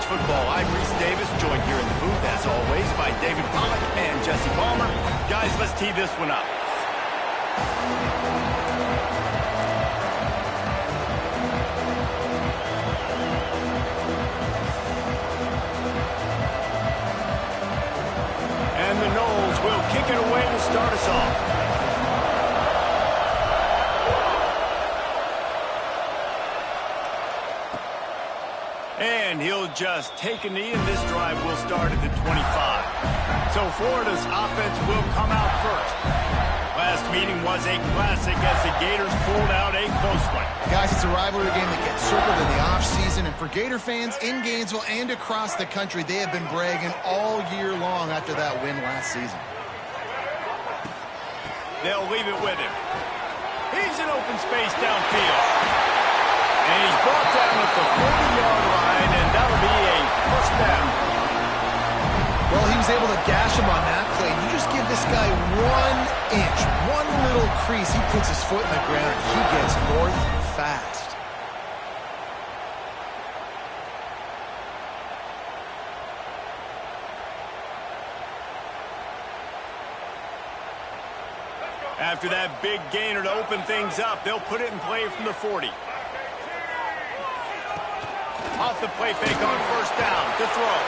Football. I'm Reese Davis, joined here in the booth, as always, by David Pollack and Jesse Palmer. Guys, let's tee this one up. And the Noles will kick it away to start us off. And he'll just take a knee, and this drive will start at the 25. So Florida's offense will come out first. Last meeting was a classic as the Gators pulled out a close one. Guys, it's a rivalry game that gets circled in the offseason, and for Gator fans in Gainesville and across the country, they have been bragging all year long after that win last season. They'll leave it with him. He's in open space downfield. And he's brought down at the 40-yard line, and that'll be a first down. Well, he was able to gash him on that play. You just give this guy 1 inch, one little crease, he puts his foot in the ground, and he gets north fast. After that big gainer to open things up, they'll put it in play from the 40. Off the play fake on first down to throw.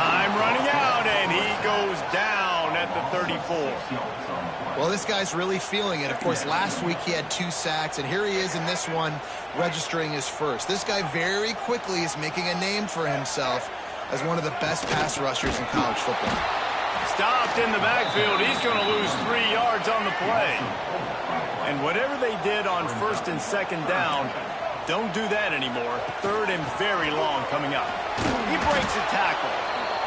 Time running out, and he goes down at the 34. Well, this guy's really feeling it. Of course, last week he had 2 sacks, and here he is in this one registering his first. This guy very quickly is making a name for himself as one of the best pass rushers in college football. Stopped in the backfield. He's going to lose 3 yards on the play. And whatever they did on first and second down, don't do that anymore. Third and very long coming up. He breaks a tackle.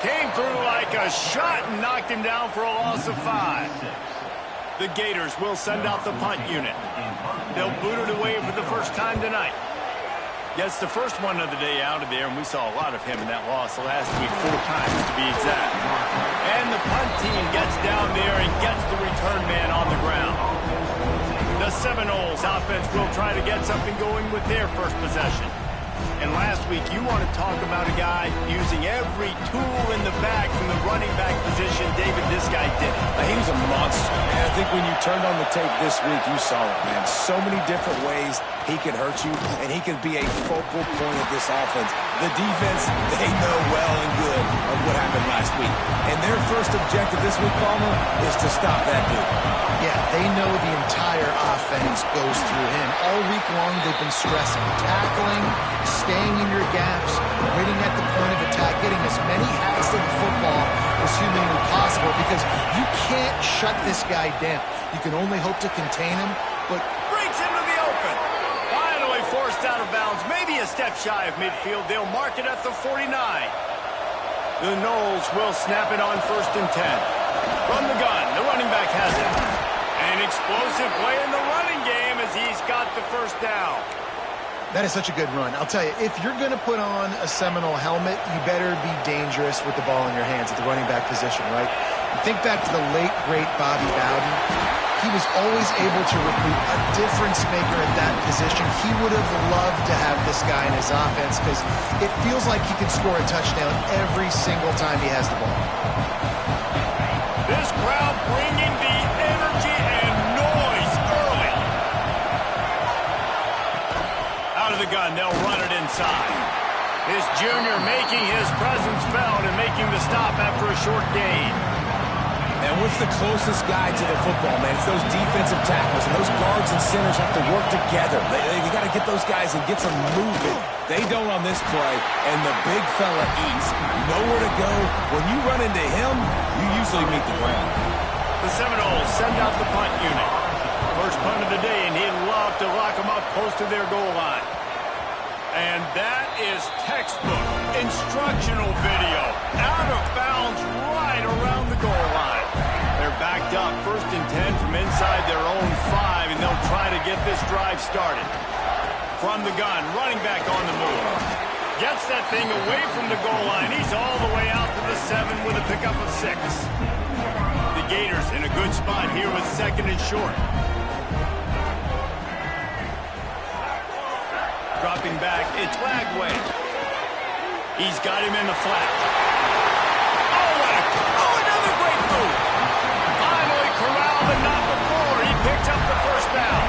Came through like a shot and knocked him down for a loss of 5. The Gators will send out the punt unit. They'll boot it away for the first time tonight. Gets the first one of the day out of there, and we saw a lot of him in that loss last week, 4 times to be exact. And the punt team gets down there and gets the return man on the ground. The Seminoles offense will try to get something going with their first possession. And last week, you want to talk about a guy using every tool in the bag from the running back position. David, this guy did it. He was a monster, man. I think when you turned on the tape this week, you saw it, man. So many different ways he can hurt you, and he can be a focal point of this offense. The defense, they know well and good of what happened last week. And their first objective this week, Palmer, is to stop that dude. Yeah, they know the entire offense goes through him. All week long, they've been stressing tackling, staying in your gaps, waiting at the point of attack, getting as many hacks to the football as humanly possible, because you can't shut this guy down. You can only hope to contain him, but breaks into the open. Finally forced out of bounds, maybe a step shy of midfield. They'll mark it at the 49. The Noles will snap it on first and 10. Run the gun. The running back has it. An explosive play in the running game as he's got the first down. that is such a good run. I'll tell you, if you're going to put on a Seminole helmet, you better be dangerous with the ball in your hands at the running back position, right? Think back to the late, great Bobby Bowden. He was always able to recruit a difference maker at that position. He would have loved to have this guy in his offense because it feels like he can score a touchdown every single time he has the ball. This crowd bringing the energy and noise early. Out of the gun, they'll run it inside. This junior making his presence felt and making the stop after a short gain. And what's the closest guy to the football, man? It's those defensive tackles, and those guards and centers have to work together. You got to get those guys and get some movement. They don't on this play, and the big fella eats. Nowhere to go. When you run into him, you usually meet the ground. The Seminoles send out the punt unit. First punt of the day, and he'd love to lock them up close to their goal line. And that is textbook instructional video. Out of bounds right around the goal line. They're backed up first and 10 from inside their own 5, and they'll try to get this drive started. From the gun, running back on the move. Gets that thing away from the goal line. He's all the way out to the 7 with a pickup of 6. The Gators in a good spot here with second and short. Dropping back, it's Lagway. He's got him in the flat. Another great move. Finally corralled, but not before. He picked up the first down.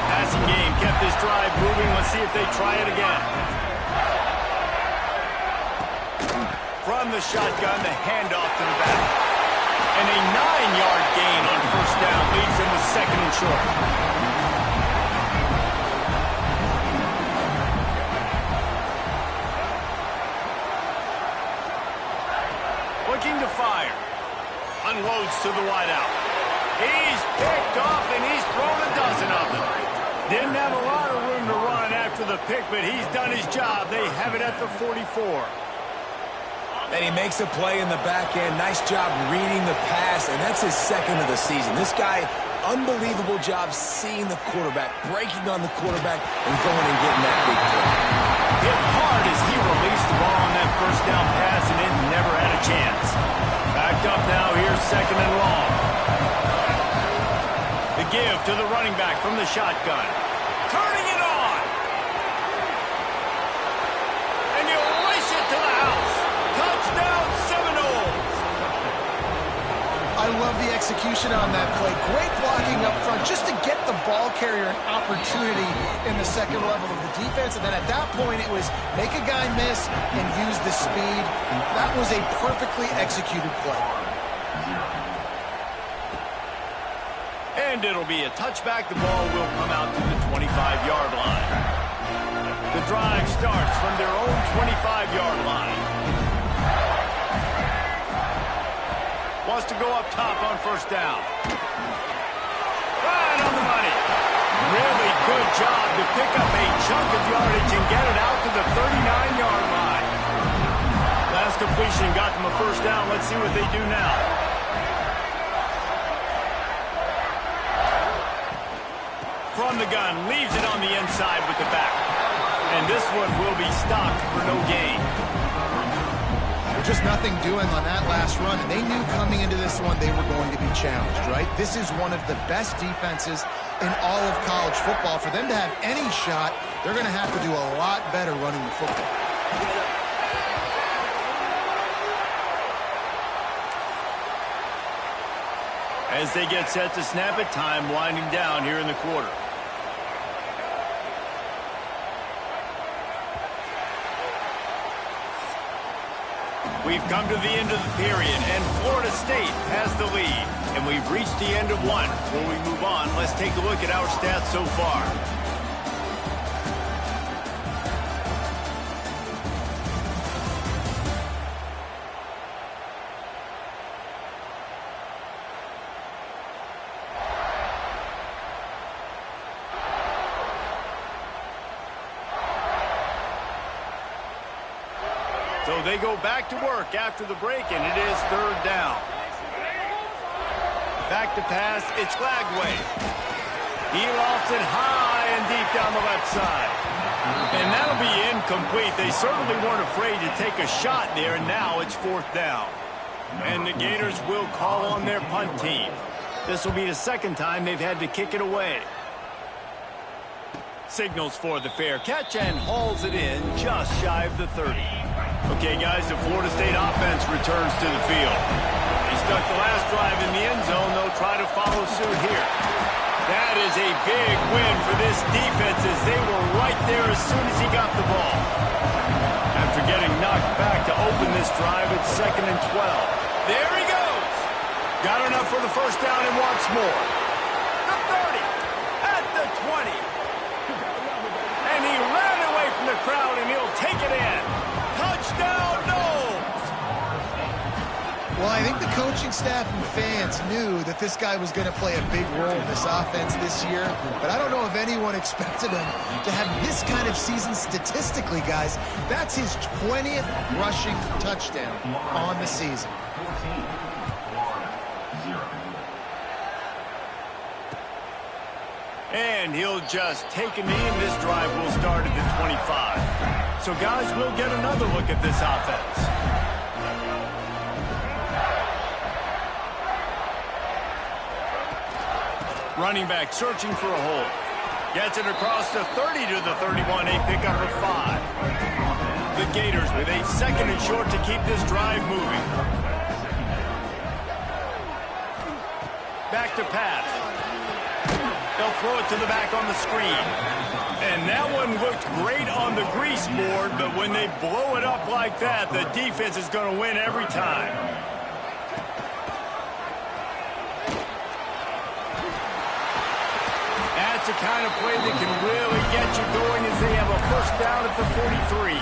Passing game kept this drive moving. Let's see if they try it again. From the shotgun, the handoff to the back. And a 9-yard gain on first down leads them with second and short. Looking to fire. Unloads to the wideout. He's picked off, and he's thrown a dozen of them. Didn't have a lot of room to run after the pick, but he's done his job. They have it at the 44. And he makes a play in the back end. Nice job reading the pass, and that's his second of the season. This guy, unbelievable job seeing the quarterback, breaking on the quarterback, and going and getting that big play. Hit hard as he released the ball on that first down pass, and it never had a chance. Backed up now, here's second and long. The give to the running back from the shotgun. Turning it on. And he'll lace it to the house. Touchdown, Seminoles. I love the execution on that play. Great blocking up front just to get the ball carrier an opportunity in the second level of the defense. And then at that point, it was make a guy miss and use the speed. That was a perfectly executed play. And it'll be a touchback. The ball will come out to the 25-yard line. The drive starts from their own 25-yard line. Wants to go up top on first down. Right on the money. Really good job to pick up a chunk of yardage and get it out to the 39-yard line. Last completion got them a first down. Let's see what they do now. From the gun, leaves it on the inside with the back. And this one will be stopped for no gain. Just nothing doing on that last run, and they knew coming into this one they were going to be challenged, right? This is one of the best defenses in all of college football. For them to have any shot, they're going to have to do a lot better running the football. As they get set to snap it, time winding down here in the quarter. We've come to the end of the period, and Florida State has the lead. And we've reached the end of one. Before we move on, let's take a look at our stats so far. So they go back to work after the break, and it is third down. Back to pass, it's Lagway. He lofts it high and deep down the left side. And that'll be incomplete. They certainly weren't afraid to take a shot there, and now it's fourth down. And the Gators will call on their punt team. This will be the second time they've had to kick it away. Signals for the fair catch and hauls it in just shy of the 30. Okay, guys, the Florida State offense returns to the field. They stuck the last drive in the end zone. They'll try to follow suit here. That is a big win for this defense as they were right there as soon as he got the ball. After getting knocked back to open this drive, it's second and 12. There he goes. Got enough for the first down and wants more. The 30, at the 20. And he ran away from the crowd, and he'll take it in. Touchdown, Noles! Well, I think the coaching staff and fans knew that this guy was going to play a big role in this offense this year, but I don't know if anyone expected him to have this kind of season statistically, guys. That's his 20th rushing touchdown on the season. And he'll just take a knee, and this drive will start at the 25. So, guys, we'll get another look at this offense. Running back searching for a hole. Gets it across the 30 to the 31, a pickup of 5. The Gators with a 2nd and short to keep this drive moving. Back to pass. They'll throw it to the back on the screen. And that one looked great on the grease board, but when they blow it up like that, the defense is going to win every time. That's the kind of play that can really get you going as they have a first down at the 43.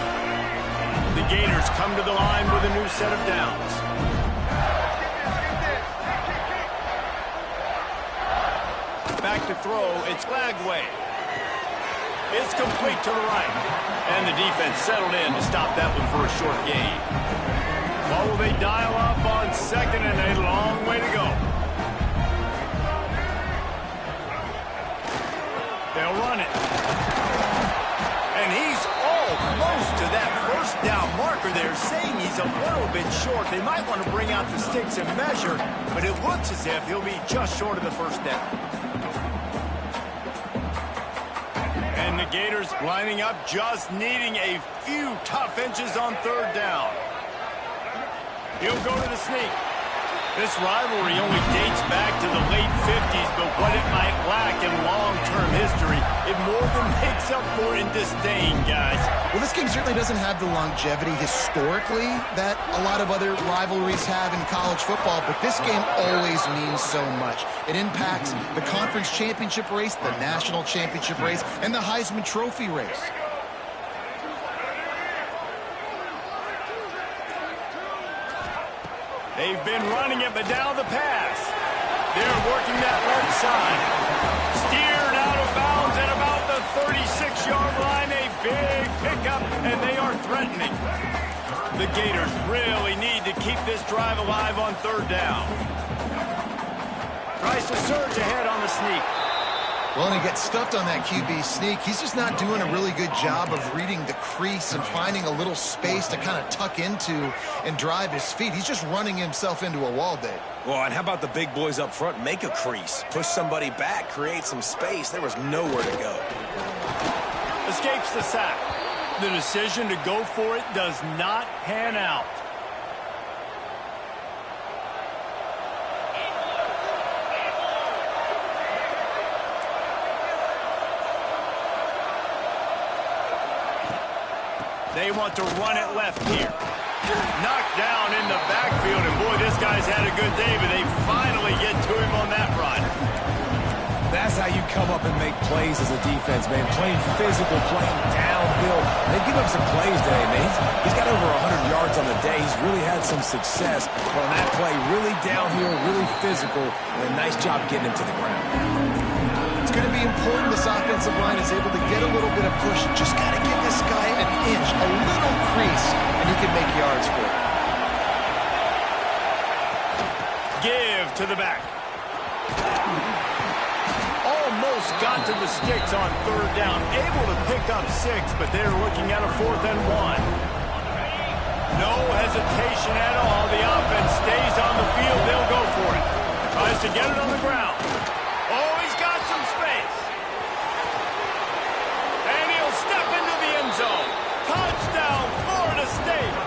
The Gators come to the line with a new set of downs. Back to throw, it's Lagway. It's complete to the right. And the defense settled in to stop that one for a short gain. What will they dial up on 2nd and a long way to go? They'll run it. And he's almost to that first down marker there, saying he's a little bit short. They might want to bring out the sticks and measure, but it looks as if he'll be just short of the first down. And the Gators lining up, just needing a few tough inches on 3rd down. He'll go to the sneak. This rivalry only dates back to the late 50s, but what it might lack in long-term history, it more than makes up for in disdain, guys. Well, this game certainly doesn't have the longevity historically that a lot of other rivalries have in college football, but this game always means so much. It impacts the conference championship race, the national championship race, and the Heisman Trophy race. They've been running it, but now the pass. They're working that right side. Steered out of bounds at about the 36-yard line. A big pickup, and they are threatening. The Gators really need to keep this drive alive on 3rd down. Tries to surge ahead on the sneak. Well, and he gets stuffed on that QB sneak. He's just not doing a really good job of reading the crease and finding a little space to kind of tuck into and drive his feet. He's just running himself into a wall, Dave. Well, and how about the big boys up front? Make a crease. Push somebody back. Create some space. There was nowhere to go. Escapes the sack. The decision to go for it does not pan out. They want to run it left here. Knocked down in the backfield, and boy, this guy's had a good day, but they finally get to him on that run. That's how you come up and make plays as a defense, man. Playing physical, playing downhill. They give up some plays today, man. He's got over 100 yards on the day. He's really had some success on that play. Really downhill, really physical, and a nice job getting him to the ground. It's going to be important this offensive line is able to get a little bit of push. Just got to give this guy an inch, a little crease, and he can make yards for it. Give to the back. Almost got to the sticks on 3rd down. Able to pick up 6, but they're looking at a 4th and 1. No hesitation at all. The offense stays on the field. They'll go for it. Tries to get it on the ground. Oh, he's got some space. And he'll step into the end zone. Touchdown, Florida State.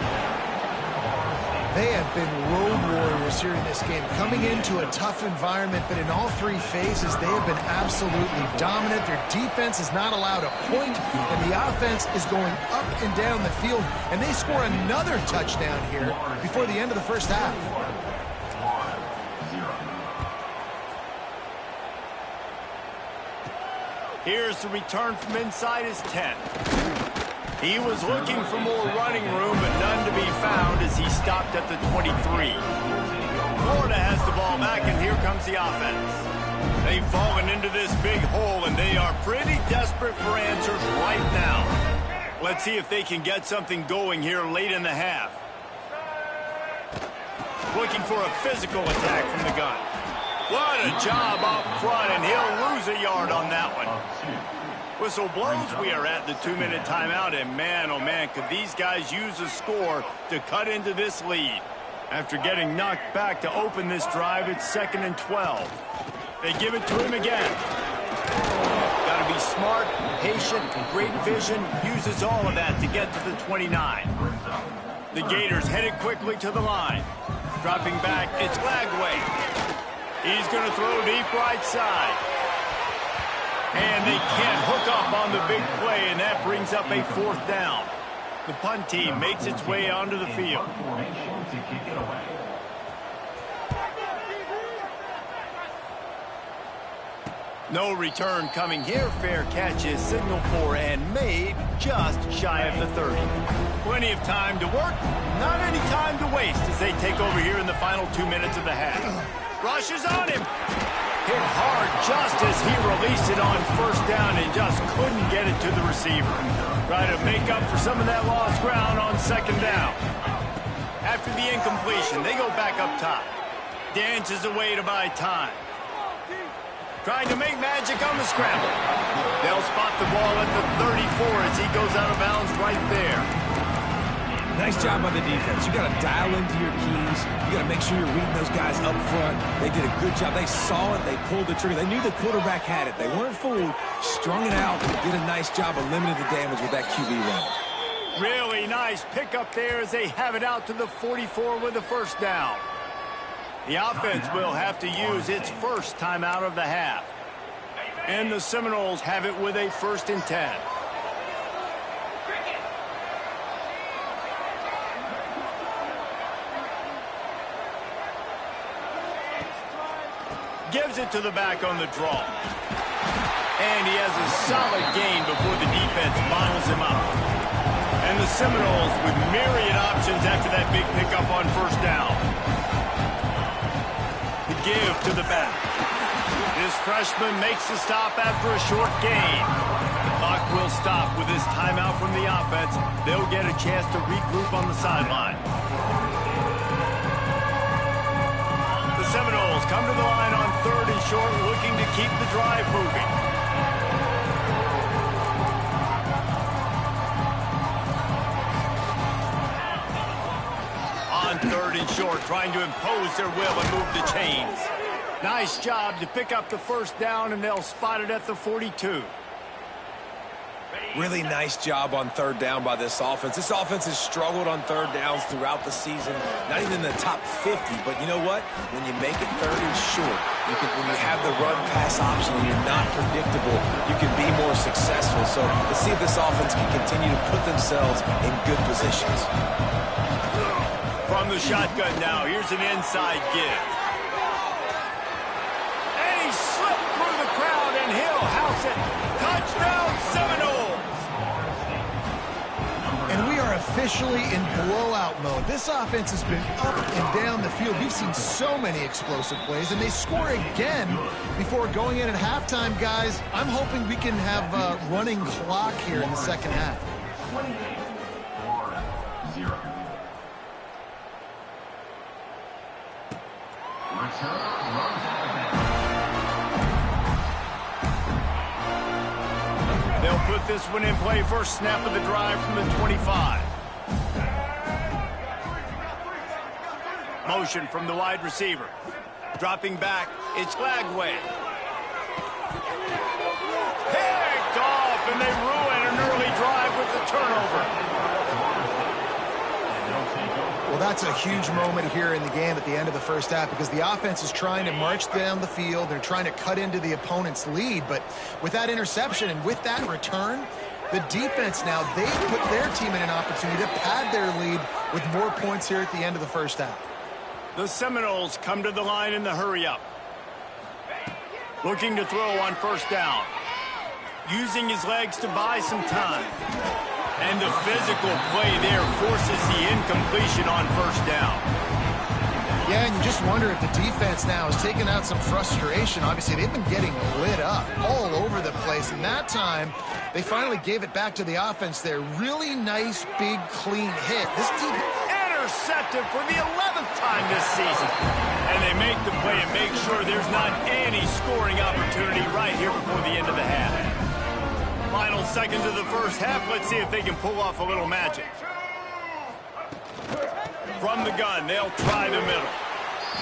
They have been road warriors here in this game, coming into a tough environment, but in all 3 phases, they have been absolutely dominant. Their defense is not allowed a point, and the offense is going up and down the field, and they score another touchdown here before the end of the first half. Here's the return from inside his 10. He was looking for more running room, but none to be found as he stopped at the 23. Florida has the ball back, and here comes the offense. They've fallen into this big hole, and they are pretty desperate for answers right now. Let's see if they can get something going here late in the half. Looking for a physical attack from the gun. What a job up front, and he'll lose a yard on that one. Whistle blows. We are at the 2-minute timeout, and man, oh man, could these guys use a score to cut into this lead. After getting knocked back to open this drive, it's 2nd and 12. They give it to him again. Got got to be smart, patient, great vision, uses all of that to get to the 29. The Gators headed quickly to the line. Dropping back, it's Lagway. He's going to throw deep right side. And they can't hook up on the big play, and that brings up a 4th down. The punt team makes its way onto the field. No return coming here. Fair catch is signaled for and made just shy of the 30. Plenty of time to work, not any time to waste as they take over here in the final 2 minutes of the half. Rush is on him. Hit hard just as he released it on 1st down and just couldn't get it to the receiver. Try to make up for some of that lost ground on 2nd down. After the incompletion, they go back up top. Dances away to buy time. Trying to make magic on the scramble. They'll spot the ball at the 34 as he goes out of bounds right there. Nice job by the defense. You got to dial into your keys. You got to make sure you're reading those guys up front. They did a good job. They saw it. They pulled the trigger. They knew the quarterback had it. They weren't fooled. Strung it out. Did a nice job of limiting the damage with that QB run. Really nice pickup there as they have it out to the 44 with the 1st down. The offense will have to use its first timeout of the half. And the Seminoles have it with a 1st and 10. Gives it to the back on the draw. And he has a solid gain before the defense bottles him up. And the Seminoles with myriad options after that big pickup on 1st down. The give to the back. This freshman makes the stop after a short gain. The clock will stop with this timeout from the offense. They'll get a chance to regroup on the sideline. The Seminoles come to the line on 3rd and short, looking to keep the drive moving. On 3rd and short, trying to impose their will and move the chains. Nice job to pick up the 1st down, and they'll spot it at the 42. Really nice job on 3rd down by this offense. This offense has struggled on 3rd downs throughout the season. Not even in the top 50, but you know what? When you make it 3rd and short, when you have the run-pass option and you're not predictable, you can be more successful. So let's see if this offense can continue to put themselves in good positions. From the shotgun now, here's an inside give. And he slipped through the crowd, and he'll house it. Touchdown, Seminoles! And we are officially in blowout mode. This offense has been up and down the field. We've seen so many explosive plays, and they score again before going in at halftime, guys. I'm hoping we can have a running clock here in the 2nd half. 28-0. They'll put this one in play. First snap of the drive from the 25. Motion from the wide receiver. Dropping back, it's Lagway. Picked off, and they ruin an early drive with the turnover. Well, that's a huge moment here in the game at the end of the 1st half because the offense is trying to march down the field. They're trying to cut into the opponent's lead. But with that interception and with that return, the defense now, they put their team in an opportunity to pad their lead with more points here at the end of the 1st half. The Seminoles come to the line in the hurry-up. Looking to throw on 1st down. Using his legs to buy some time. And the physical play there forces the incompletion on 1st down. Yeah, and you just wonder if the defense now has taken out some frustration. Obviously, they've been getting lit up all over the place. And that time, they finally gave it back to the offense there. Really nice, big, clean hit. This team intercepted for the 11th time this season. And they make the play and make sure there's not any scoring opportunity right here before the end of the half. Final seconds of the 1st half. Let's see if they can pull off a little magic. From the gun, they'll try the middle.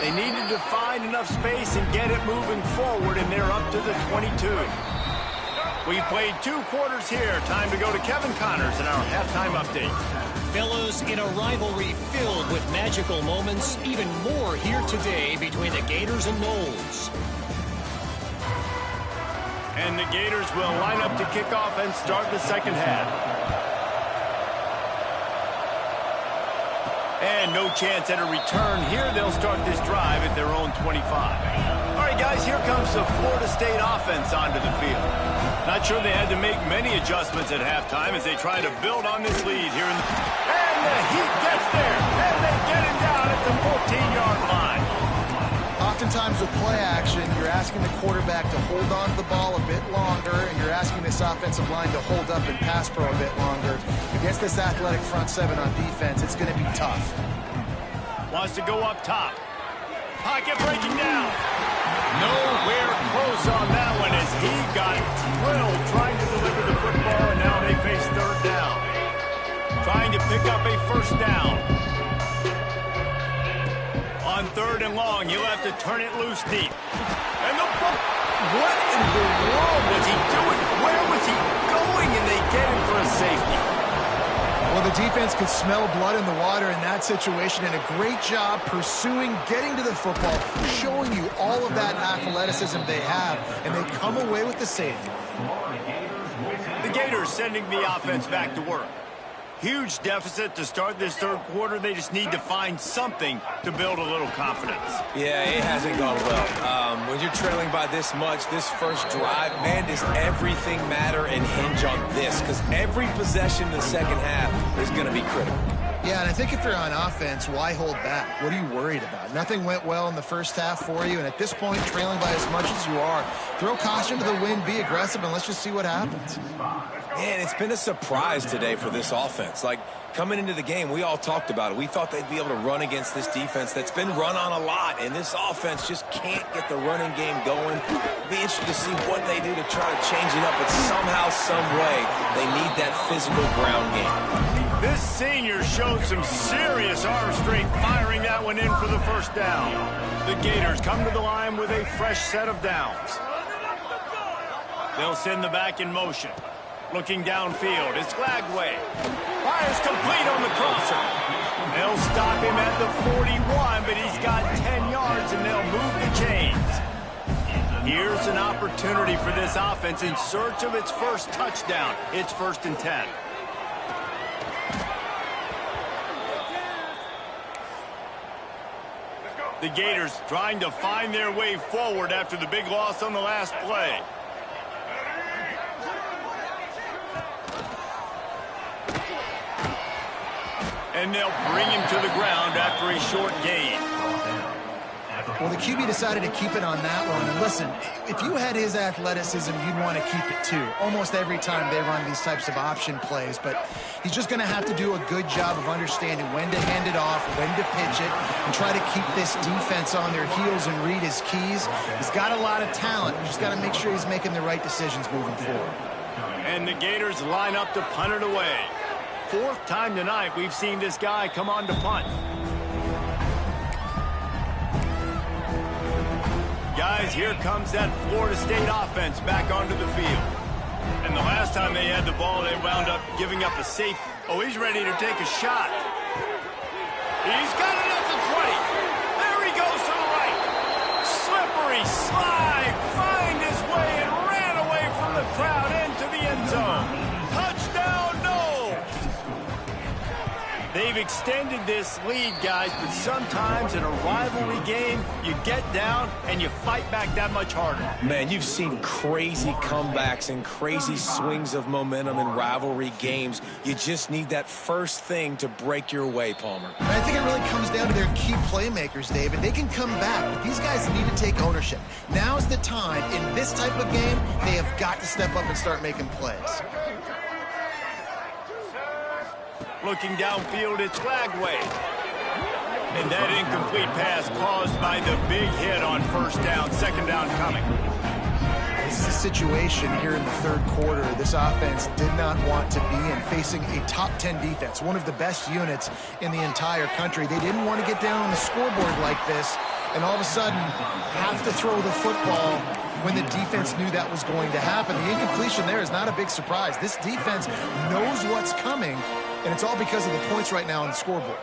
They needed to find enough space and get it moving forward, and they're up to the 22. We've played 2 quarters here. Time to go to Kevin Connors in our halftime update. Fellows, in a rivalry filled with magical moments, even more here today between the Gators and Noles. And the Gators will line up to kick off and start the second half. And no chance at a return here. They'll start this drive at their own 25. All right, guys, here comes the Florida State offense onto the field. Not sure they had to make many adjustments at halftime as they try to build on this lead here. And the Heat gets there, and they get it down at the 14-yard line. Oftentimes with play action, you're asking the quarterback to hold on to the ball a bit longer, and you're asking this offensive line to hold up and pass pro a bit longer. Against this athletic front seven on defense, it's going to be tough. Wants to go up top. Pocket breaking down. Nowhere close on that one as he got drilled trying to deliver the football, and now they face third down. Trying to pick up a first down. On 3rd and long, he'll have to turn it loose deep. And the ball. What in the world was he doing? Where was he going? And they get him for a safety. Well, the defense could smell blood in the water in that situation, and a great job pursuing, getting to the football, showing you all of that athleticism they have, and they come away with the safety. The Gators sending the offense back to work. Huge deficit to start this third quarter. They just need to find something to build a little confidence. Yeah, it hasn't gone well. When you're trailing by this much, this first drive, man, does everything matter and hinge on this? Because every possession in the second half is going to be critical. Yeah, and I think if you're on offense, why hold back? What are you worried about? Nothing went well in the first half for you, and at this point, trailing by as much as you are, throw caution to the wind, be aggressive, and let's just see what happens. Man, it's been a surprise today for this offense. Like, coming into the game, we all talked about it. We thought they'd be able to run against this defense that's been run on a lot, and this offense just can't get the running game going. It'll be interesting to see what they do to try to change it up, but somehow, some way, they need that physical ground game. This senior showed some serious arm strength firing that one in for the first down. The Gators come to the line with a fresh set of downs. They'll send the back in motion. Looking downfield, it's Lagway. Fires complete on the crosser. They'll stop him at the 41, but he's got 10 yards, and they'll move the chains. Here's an opportunity for this offense in search of its first touchdown. It's 1st and 10. The Gators trying to find their way forward after the big loss on the last play. And they'll bring him to the ground after a short gain. Well, the QB decided to keep it on that one. And listen, if you had his athleticism, you'd want to keep it too. Almost every time they run these types of option plays. But he's just going to have to do a good job of understanding when to hand it off, when to pitch it, and try to keep this defense on their heels and read his keys. He's got a lot of talent. You just got to make sure he's making the right decisions moving forward. And the Gators line up to punt it away. 4th time tonight we've seen this guy come on to punt. Guys, here comes that Florida State offense back onto the field. And the last time they had the ball, they wound up giving up a safe. Oh, he's ready to take a shot. He's got it at the 20. There he goes to the right. Slippery slide, find his way and ran away from the crowd into the end zone. Touchdown, no! They've extended this lead, guys, but sometimes in a rivalry game, you get down and you fight back that much harder. Man, you've seen crazy comebacks and crazy swings of momentum in rivalry games. You just need that first thing to break your way, Palmer. I think it really comes down to their key playmakers, David. They can come back, but these guys need to take ownership. Now's the time. In this type of game, they have got to step up and start making plays. Looking downfield, it's Lagway. And that incomplete pass caused by the big hit on 1st down, 2nd down coming. This is a situation here in the 3rd quarter this offense did not want to be in, facing a top 10 defense, one of the best units in the entire country. They didn't want to get down on the scoreboard like this and all of a sudden have to throw the football when the defense knew that was going to happen. The incompletion there is not a big surprise. This defense knows what's coming, and it's all because of the points right now on the scoreboard.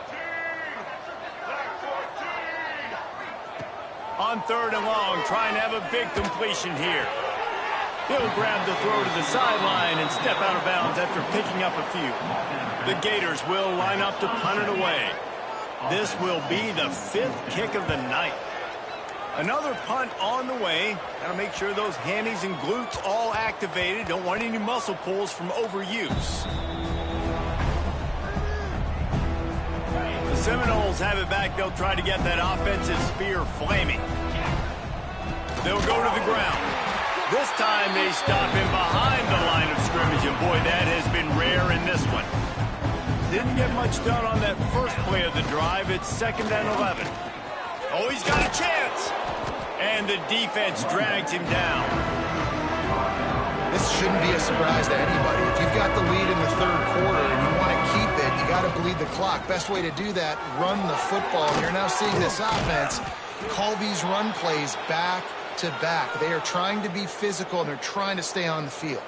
On 3rd and long, trying to have a big completion here. He'll grab the throw to the sideline and step out of bounds after picking up a few. The Gators will line up to punt it away. This will be the 5th kick of the night. Another punt on the way. Got to make sure those hammies and glutes all activated. Don't want any muscle pulls from overuse. The Seminoles have it back. They'll try to get that offensive spear flaming. They'll go to the ground. This time they stop him behind the line of scrimmage, and boy, that has been rare in this one. Didn't get much done on that first play of the drive. It's 2nd and 11. Oh, he's got a chance. And the defense drags him down. This shouldn't be a surprise to anybody. If you've got the lead in the 3rd quarter and you want to keep it, you got to bleed the clock. Best way to do that, run the football. And you're now seeing this offense call these run plays back to back. They are trying to be physical, and they're trying to stay on the field.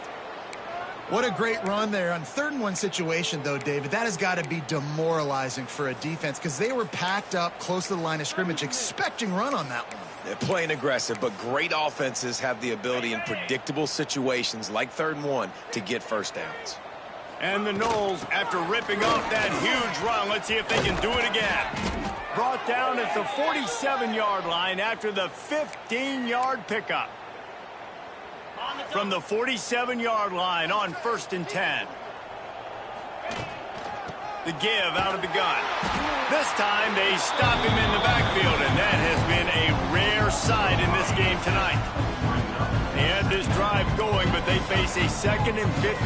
What a great run there. On 3rd and 1 situation, though, David, that has got to be demoralizing for a defense because they were packed up close to the line of scrimmage expecting run on that one. They're playing aggressive, but great offenses have the ability in predictable situations like 3rd and 1 to get first downs. And the Noles, after ripping off that huge run, let's see if they can do it again. Brought down at the 47-yard line after the 15-yard pickup. From the 47-yard line on 1st and 10. The give out of the gun. This time they stop him in the backfield, and that has been a rare sight in this game tonight. They had this drive going, but they face a 2nd and 15.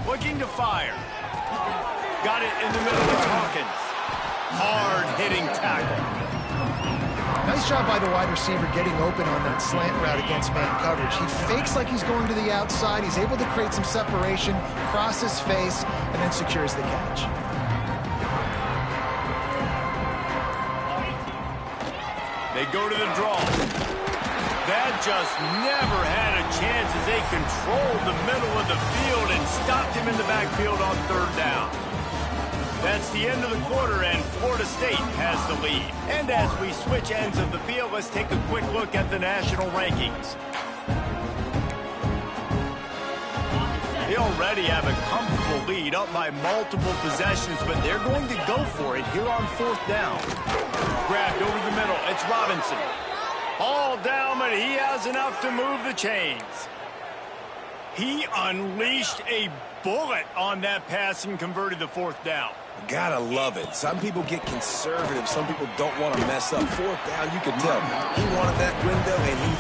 Looking to fire. Got it in the middle of Hawkins. Hard-hitting tackle. Nice job by the wide receiver getting open on that slant route against man coverage. He fakes like he's going to the outside. He's able to create some separation, cross his face, and then secures the catch. They go to the draw. That just never had a chance as they controlled the middle of the field and stopped him in the backfield on 3rd down. That's the end of the quarter, and Florida State has the lead. And as we switch ends of the field, let's take a quick look at the national rankings. They already have a comfortable lead, up by multiple possessions, but they're going to go for it here on 4th down. Grabbed over the middle. It's Robinson. All down, but he has enough to move the chains. He unleashed a bullet on that pass and converted the 4th down. Gotta love it. Some people get conservative. Some people don't want to mess up. 4th down, you can tell. He wanted that window, and he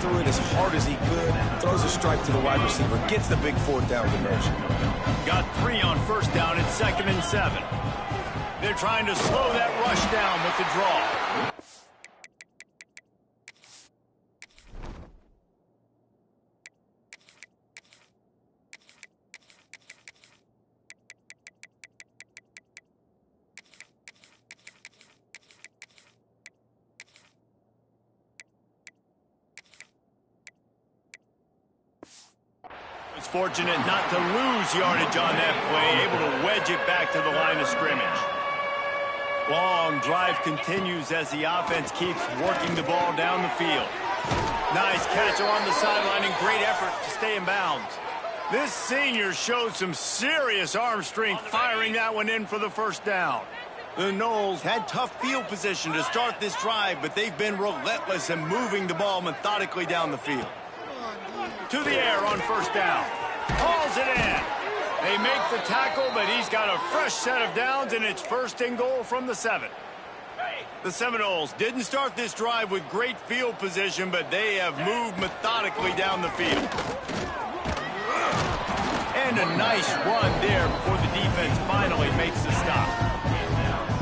threw it as hard as he could. Throws a strike to the wide receiver. Gets the big 4th down conversion. Got 3 on 1st down. It's 2nd and 7. They're trying to slow that rush down with the draw. Fortunate not to lose yardage on that play, able to wedge it back to the line of scrimmage. Long drive continues as the offense keeps working the ball down the field. Nice catch along the sideline and great effort to stay in bounds. This senior showed some serious arm strength firing that one in for the 1st down. The Noles had tough field position to start this drive, but they've been relentless in moving the ball methodically down the field. To the air on 1st down. Hauls it in. They make the tackle, but he's got a fresh set of downs, and it's 1st and goal from the 7. The Seminoles didn't start this drive with great field position, but they have moved methodically down the field. And a nice run there before the defense finally makes the stop.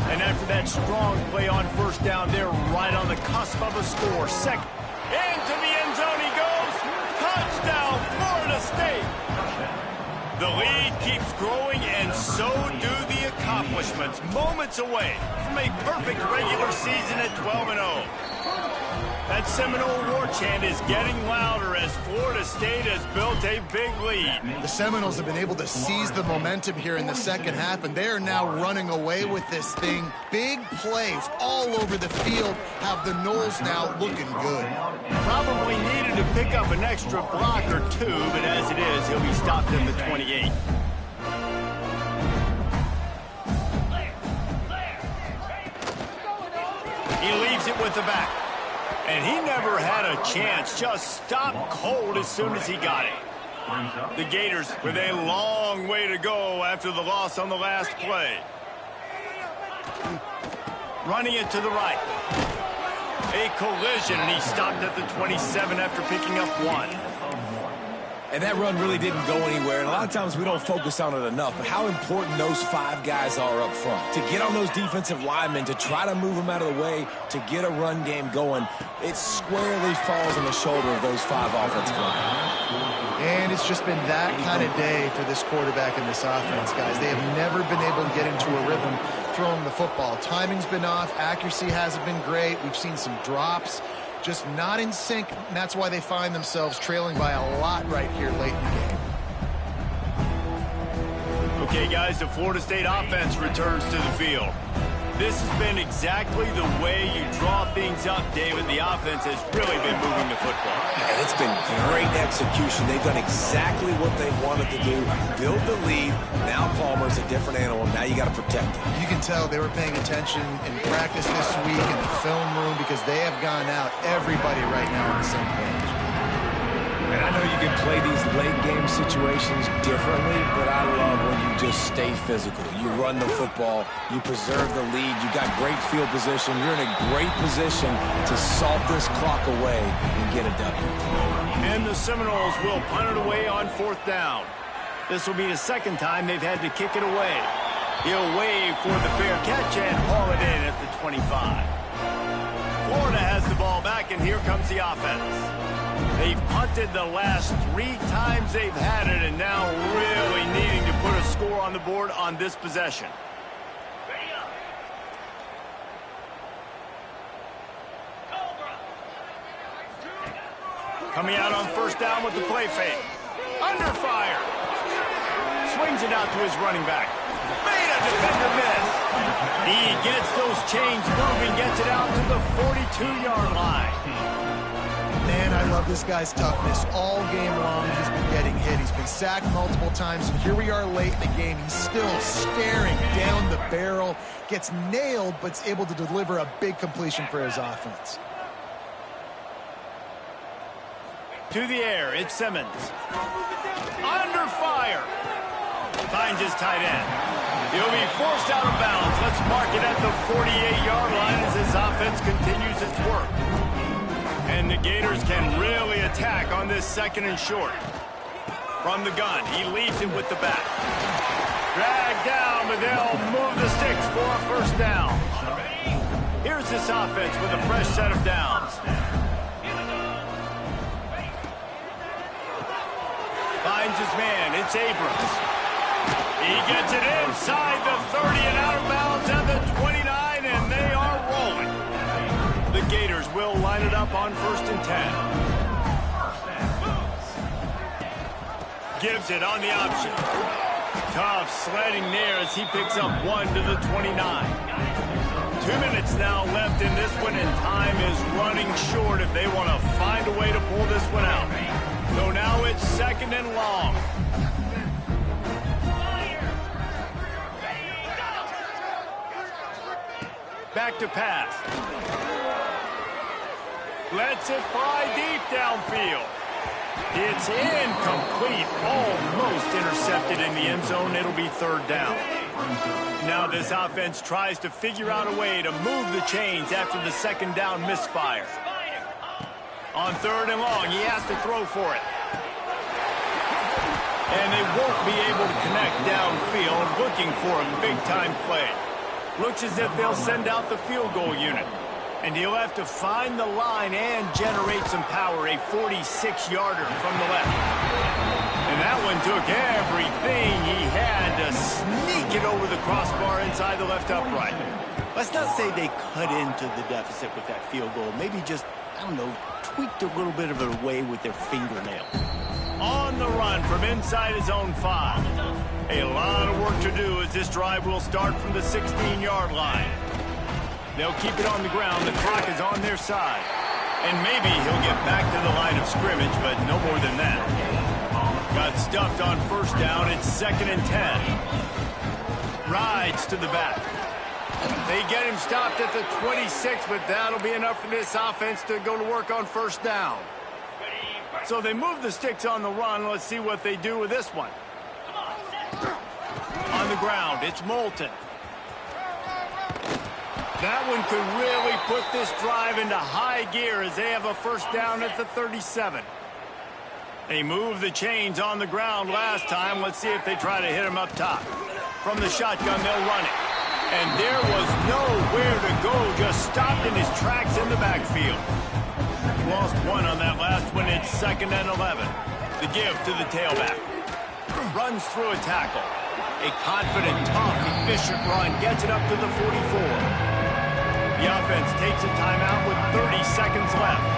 And after that strong play on 1st down, they're right on the cusp of a score. Second. Into the end zone he goes. Touchdown, Florida State. The lead keeps growing, and so do the accomplishments. Moments away from a perfect regular season at 12-0. That Seminole war chant is getting louder as Florida State has built a big lead. The Seminoles have been able to seize the momentum here in the second half, and they are now running away with this thing. Big plays all over the field have the Noles now looking good. Probably needed to pick up an extra block or two, but as it is, he'll be stopped at the 28. He leaves it with the back. And he never had a chance, just stopped cold as soon as he got it. The Gators with a long way to go after the loss on the last play. Running it to the right. A collision, and he stopped at the 27 after picking up one. And that run really didn't go anywhere. And a lot of times we don't focus on it enough, but how important those 5 guys are up front. To get on those defensive linemen, to try to move them out of the way, to get a run game going, it squarely falls on the shoulder of those 5 offensive linemen. And it's just been that kind of day for this quarterback and this offense, guys. They have never been able to get into a rhythm throwing the football. Timing's been off. Accuracy hasn't been great. We've seen some drops. Just not in sync, and that's why they find themselves trailing by a lot right here late in the game. Okay, guys, the Florida State offense returns to the field. This has been exactly the way you draw things up, David. The offense has really been moving the football. And it's been great execution. They've done exactly what they wanted to do. Build the lead. Now Palmer's a different animal. Now you got to protect him. You can tell they were paying attention in practice this week in the film room because they have gone out, everybody right now on the same page. And I know you can play these late game situations differently, but I love when you just stay physical. You run the football, you preserve the lead, you got great field position, you're in a great position to salt this clock away and get a W. And the Seminoles will punt it away on 4th down. This will be the second time they've had to kick it away. He'll wave for the fair catch and haul it in at the 25. Florida has the ball back, and here comes the offense. They've punted the last 3 times they've had it, and now really needing to put a score on the board on this possession. Coming out on 1st down with the play fake. Under fire. Swings it out to his running back. Made a defender miss. He gets those chains moving, gets it out to the 42-yard line. Man, I love this guy's toughness. All game long, he's been getting hit. He's been sacked multiple times, and here we are late in the game. He's still staring down the barrel, gets nailed, but is able to deliver a big completion for his offense. To the air, it's Simmons. Under fire. Finds his tight end. He'll be forced out of bounds. Let's mark it at the 48-yard line as this offense continues its work. And the Gators can really attack on this 2nd and short. From the gun, he leaves it with the back. Dragged down, but they'll move the sticks for a 1st down. Here's this offense with a fresh set of downs. Finds his man, it's Abrams. He gets it inside the 30 and out of bounds at the 29, and they are rolling. The Gators will line it up on 1st and 10. Gives it on the option. Tough sledding there as he picks up 1 to the 29. 2 minutes now left in this one, and time is running short if they want to find a way to pull this one out. So now it's 2nd and long. Back to pass. Lets it fly deep downfield. It's incomplete, almost intercepted in the end zone. It'll be 3rd down. Now this offense tries to figure out a way to move the chains after the 2nd down misfire. On 3rd and long, he has to throw for it. And they won't be able to connect downfield, looking for a big-time play. Looks as if they'll send out the field goal unit. And he'll have to find the line and generate some power, a 46-yarder from the left. And that one took everything he had to sneak it over the crossbar inside the left upright. Let's not say they cut into the deficit with that field goal. Maybe just I don't know, tweaked a little bit of it away with their fingernail. On the run from inside his own 5. A lot of work to do as this drive will start from the 16-yard line. They'll keep it on the ground. The clock is on their side. And maybe he'll get back to the line of scrimmage, but no more than that. Got stuffed on first down. It's 2nd and 10. Rides to the back. They get him stopped at the 26, but that'll be enough for this offense to go to work on first down. So they move the sticks on the run. Let's see what they do with this one. On the ground, it's Moulton. That one could really put this drive into high gear as they have a first down at the 37. They moved the chains on the ground last time. Let's see if they try to hit him up top. From the shotgun, they'll run it. And there was nowhere to go, just stopped in his tracks in the backfield. Lost one on that last one. It's 2nd and 11. The give to the tailback. Runs through a tackle. A confident, tough, efficient run gets it up to the 44. The offense takes a timeout with 30 seconds left.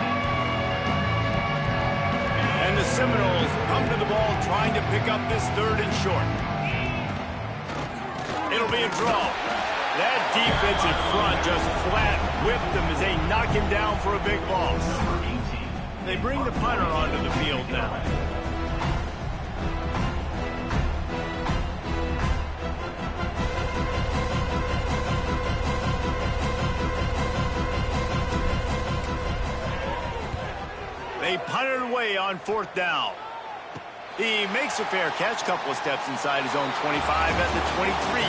And the Seminoles come to the ball trying to pick up this 3rd and short. It'll be a draw. That defensive front just flat whipped them as they knock him down for a big loss. They bring the punter onto the field now. They punt it away on 4th down. He makes a fair catch, couple of steps inside his own 25 at the 23.